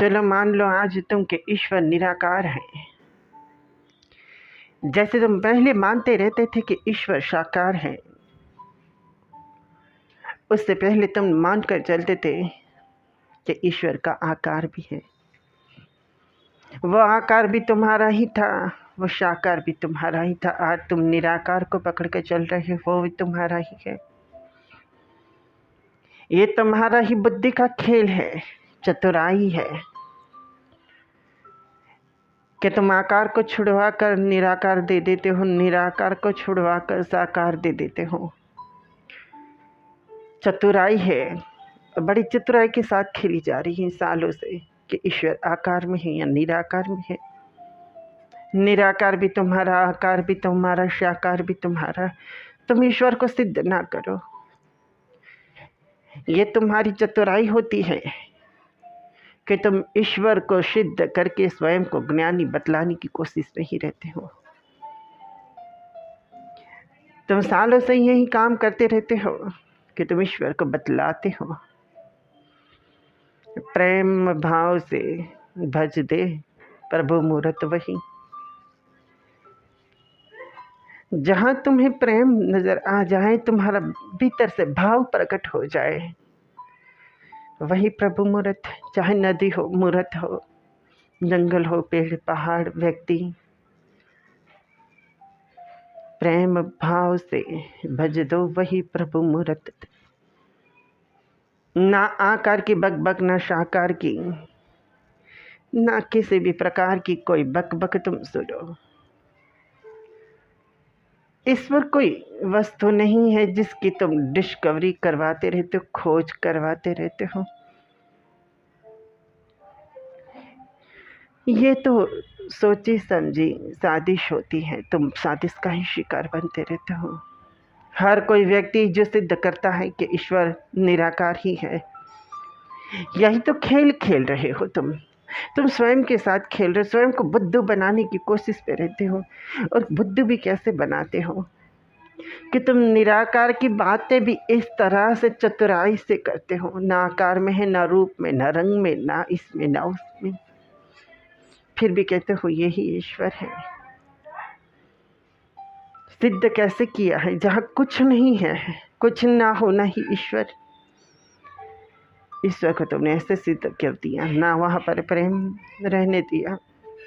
चलो मान लो आज तुम के ईश्वर निराकार है। जैसे तुम पहले मानते रहते थे कि ईश्वर साकार है, उससे पहले तुम मानकर चलते थे कि ईश्वर का आकार भी है। वो आकार भी तुम्हारा ही था, वो साकार भी तुम्हारा ही था। आज तुम निराकार को पकड़ के चल रहे हो, वो भी तुम्हारा ही है। ये तुम्हारा ही बुद्धि का खेल है, चतुराई है कि तुम आकार को छुड़वा कर निराकार दे देते हो, निराकार को छुड़वा कर साकार दे देते हो। चतुराई है, बड़ी चतुराई के साथ खेली जा रही है सालों से कि ईश्वर आकार में है या निराकार में है। निराकार भी तुम्हारा, आकार भी तुम्हारा, साकार भी तुम्हारा। तुम ईश्वर को सिद्ध ना करो। ये तुम्हारी चतुराई होती है कि तुम ईश्वर को सिद्ध करके स्वयं को ज्ञानी बतलाने की कोशिश में ही रहते हो। तुम सालों से यही काम करते रहते हो कि तुम ईश्वर को बतलाते हो। प्रेम भाव से भज दे प्रभु मूरत वही। जहाँ तुम्हें प्रेम नजर आ जाए, तुम्हारा भीतर से भाव प्रकट हो जाए, वही प्रभु मूरत। चाहे नदी हो, मूरत हो, जंगल हो, पेड़ पहाड़, व्यक्ति, प्रेम भाव से भज दो वही प्रभु मूरत। ना आकार की बकबक, ना साकार की, ना किसी भी प्रकार की कोई बकबक तुम सुनो। ईश्वर कोई वस्तु नहीं है जिसकी तुम डिस्कवरी करवाते रहते हो, खोज करवाते रहते हो। ये तो सोची समझी साजिश होती है, तुम साजिश का ही शिकार बनते रहते हो। हर कोई व्यक्ति जो सिद्ध करता है कि ईश्वर निराकार ही है, यही तो खेल खेल रहे हो तुम स्वयं के साथ खेल रहे हो, स्वयं को बुद्धू बनाने की कोशिश पे रहते हो। और बुद्धू भी कैसे बनाते हो कि तुम निराकार की बातें भी इस तरह से चतुराई से करते हो। ना आकार में है, ना रूप में, ना रंग में, ना इसमें ना उसमें, फिर भी कहते हो यही ईश्वर है। सिद्ध कैसे किया है? जहाँ कुछ नहीं है, कुछ ना होना ही ईश्वर। ईश्वर को तुमने ऐसे सिद्ध कर दिया, ना वहाँ पर प्रेम रहने दिया,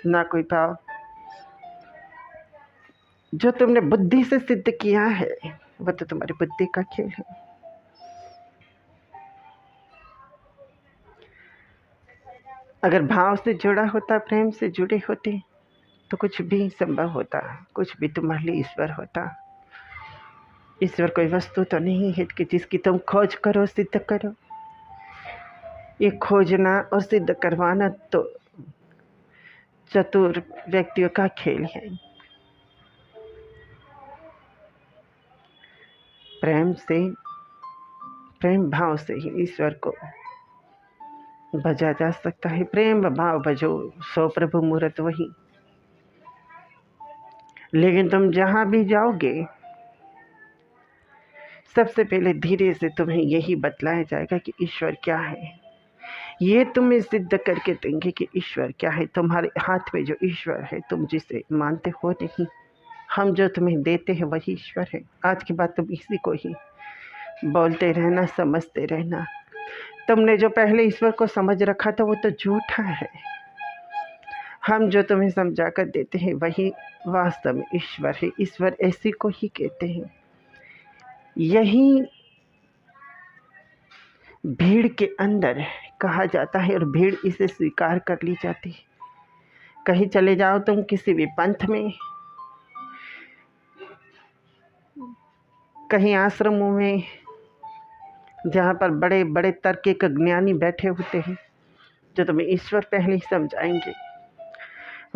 ना कोई भाव। जो तुमने बुद्धि से सिद्ध किया है वह तो तुम्हारी बुद्धि का खेल है। अगर भाव से जुड़ा होता, प्रेम से जुड़े होते, तो कुछ भी संभव होता, कुछ भी तुम्हारे लिए ईश्वर होता। ईश्वर कोई वस्तु तो नहीं है कि जिसकी तुम खोज करो, सिद्ध करो। ये खोजना और सिद्ध करवाना तो चतुर व्यक्तियों का खेल है। प्रेम से, प्रेम भाव से ही ईश्वर को भजा जा सकता है। प्रेम भाव भजो सो प्रभु मूरत वही। लेकिन तुम जहाँ भी जाओगे, सबसे पहले धीरे से तुम्हें यही बतलाया जाएगा कि ईश्वर क्या है। ये तुम्हें सिद्ध करके देंगे कि ईश्वर क्या है। तुम्हारे हाथ में जो ईश्वर है, तुम जिसे मानते हो नहीं, हम जो तुम्हें देते हैं वही ईश्वर है। आज के बाद तुम इसी को ही बोलते रहना, समझते रहना। तुमने जो पहले ईश्वर को समझ रखा था वो तो झूठा है। हम जो तुम्हें समझा कर देते हैं वही वास्तव में ईश्वर है। ईश्वर ऐसी को ही कहते हैं। यही भीड़ के अंदर कहा जाता है और भीड़ इसे स्वीकार कर ली जाती है। कहीं चले जाओ तुम किसी भी पंथ में, कहीं आश्रमों में जहाँ पर बड़े बड़े तर्किक ज्ञानी बैठे होते हैं जो तुम्हें ईश्वर पहले ही समझाएंगे,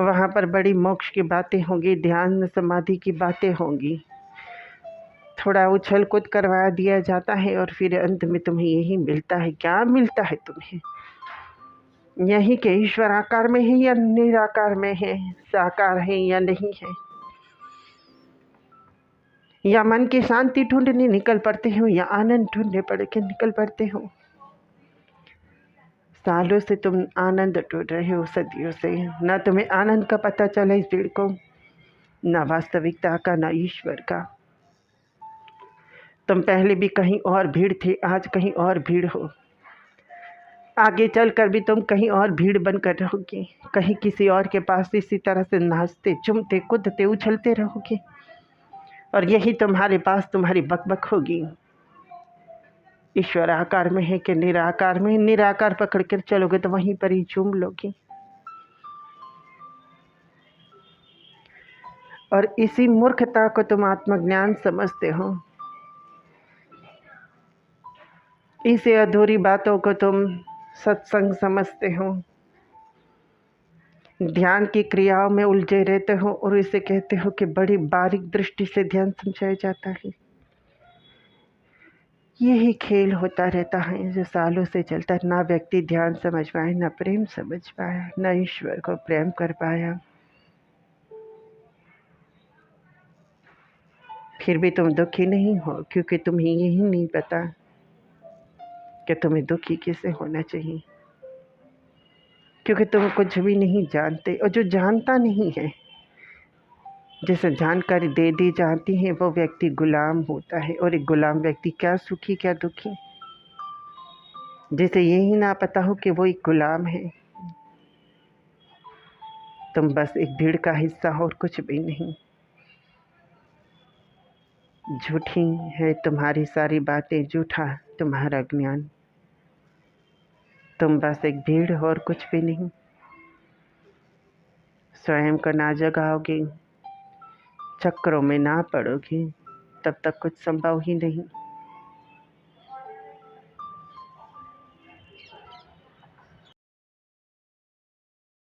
वहाँ पर बड़ी मोक्ष की बातें होंगी, ध्यान समाधि की बातें होंगी। थोड़ा उछल कूद करवा दिया जाता है और फिर अंत में तुम्हें यही मिलता है। क्या मिलता है तुम्हें? यही कि ईश्वर आकार में है या निराकार में है, साकार है या नहीं है, या मन की शांति ढूंढने निकल पड़ते हो या आनंद ढूंढने पड़ के निकल पड़ते हो। सालों से तुम आनंद ढूंढ रहे हो, सदियों से। ना तुम्हें आनंद का पता चला इस भीड़ को, ना वास्तविकता का, ना ईश्वर का। तुम पहले भी कहीं और भीड़ थे, आज कहीं और भीड़ हो। आगे चलकर भी तुम कहीं और भीड़ बनकर रहोगे, कहीं किसी और के पास इसी तरह से नाचते, चुमते, कूदते, उछलते रहोगे। और यही तुम्हारे पास तुम्हारी बकबक होगी। ईश्वर आकार में है कि निराकार में? निराकार पकड़ कर चलोगे तो वहीं पर ही चूम लोगे। और इसी मूर्खता को तुम आत्मज्ञान समझते हो। इसे अधूरी बातों को तुम सत्संग समझते हो। ध्यान की क्रियाओं में उलझे रहते हो और इसे कहते हो कि बड़ी बारीक दृष्टि से ध्यान समझाया जाता है। यही खेल होता रहता है जो सालों से चलता है। ना व्यक्ति ध्यान समझ पाया, ना प्रेम समझ पाया, ना ईश्वर को प्रेम कर पाया। फिर भी तुम दुखी नहीं हो, क्योंकि तुम्हें यही नहीं पता कि तुम्हें दुखी कैसे होना चाहिए, क्योंकि तुम कुछ भी नहीं जानते। और जो जानता नहीं है, जिसे जानकारी दे दी जाती है, वो व्यक्ति गुलाम होता है। और एक गुलाम व्यक्ति क्या सुखी क्या दुखी, जिसे यही ना पता हो कि वो एक गुलाम है। तुम बस एक भीड़ का हिस्सा हो और कुछ भी नहीं। झूठी है तुम्हारी सारी बातें, झूठा तुम्हारा ज्ञान। तुम बस एक भीड़ हो और कुछ भी नहीं। स्वयं को ना जगाओगे, चक्रों में ना पड़ोगे, तब तक कुछ संभव ही नहीं।